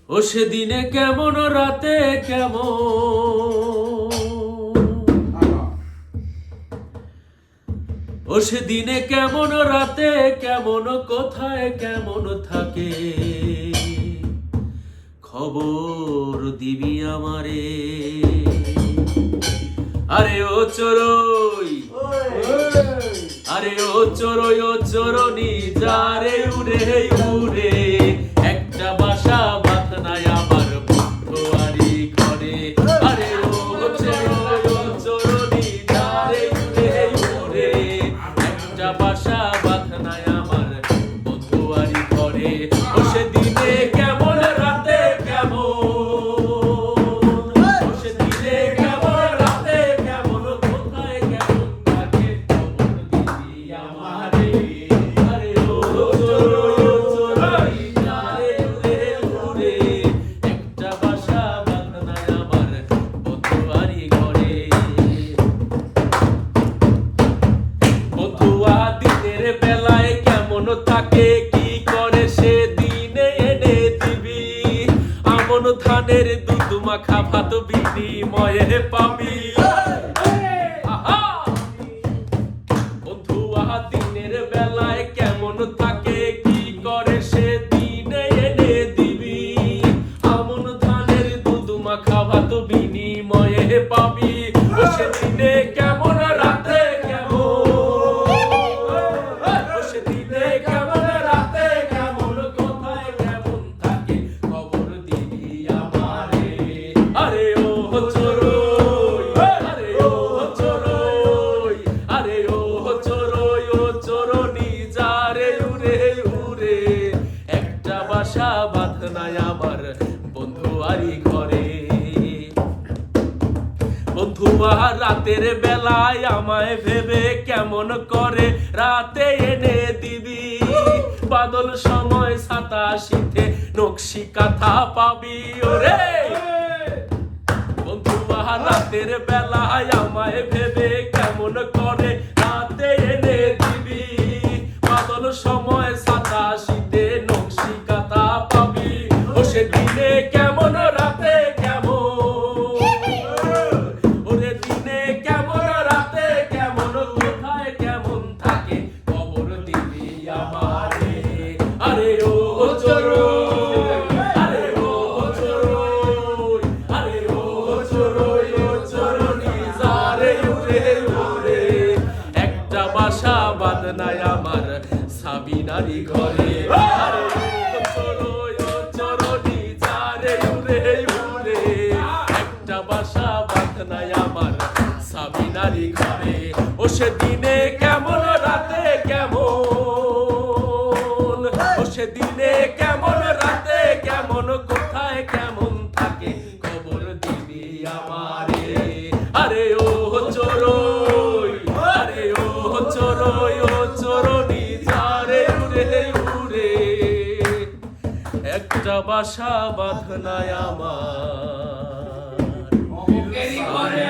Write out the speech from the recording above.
ও সেদিনে কেমন রাতে কেমন, ও সেদিনে কেমন রাতে কেমন, কোথায় কেমন থাকে, খবর দিবি আমারে। আরে ও চড়ই, আরে ও চড়ই, ও চরণি যারে উড়ে উড়ে, একটা বাসা বাঁধ নাই আমার বন্ধুয়ারি ঘরে। আরে ও চড়ই, ও চরণি যারে উড়ে উড়ে, একটা বাসা বাঁধ নাই আমার বন্ধুয়ারি ঘরে। ও সেদিনে কেমন রাতে কেমন, ও সেদিনে কেমন রাতে কেমন, কোথায় কেমন থাকে, খবর দিবি আমারে। আরে ও চড়ই, ও চড়ই যারে উড়ে উড়ে, একটা বাসা বাঁধ নাই আমার বন্ধুয়ারি ঘরে। বন্ধুয়া দিনের বেলায় কেমন থাকে, কি করে সে দিনে এনে দিবি, আমন ধানের দুধ মাখা ভাত বিনিময়ে পাবি। আহা! বন্ধুয়া দিনের বেলায় কেমন থাকে, কি করে সে দিনে এনে দিবি, আমন ধানের দুধ মাখা ভাত বিনিময়ে পাবি। ও সেদিনে কেমন রাতে কেমন, ও সেদিনে কেমন রাতে কেমন, কোথায় কেমন থাকে, খবর দিবি আমারে। আরে ও চড়ই, আরে ও চড়ই, আরে ও চড়ই, ও চরণি যারে উড়ে উড়ে, একটা বাসা বাঁধ নাই আমার বন্ধুয়ারি ঘরে। বন্ধুয়া রাতের বেলায় আমায় ভেবে কেমন করে রাতে এনে দিবি, বাদল সময় ছাতা শীতে নকশি কাঁথা পাবি। ওরে বন্ধুয়া রাতের বেলায় আমায় ভেবে কেমন করে রাতে এনে দিবি, বাদল সময় ছাতা শীতে নকশি কাঁথা পাবি। ও সেদিনে কেমন রাতে কেমন, ওরে দিনে কেমন রাতে কেমন, কোথায় কেমন থাকে, খবর দিবি আমারে। আরে ও চড়ই, আরে ও চড়ই, আরে ও চড়ই, ও চরণি যারে উড়ে উড়ে, একটা বাসা বাঁধ নাই আমার সাবিনারি ঘরে। আরে ও চড়ই, ও চরণি যারে উড়ে উড়ে, একটা বাসা বাঁধ নাই আমার সাবিনারি ঘরে। ও সেদিনে কেমন রাতে কেমন, ও সেদিনে কেমন রাতে কেমন, কোথায় কেমন থাকে, খবর দিবি আমারে। আরে ও চড়ই, আরে ও চড়ই, ও চরণি যারে উড়ে উড়ে, একটা বাসা বাঁধ নাই আমার অমুকেরই ঘরে।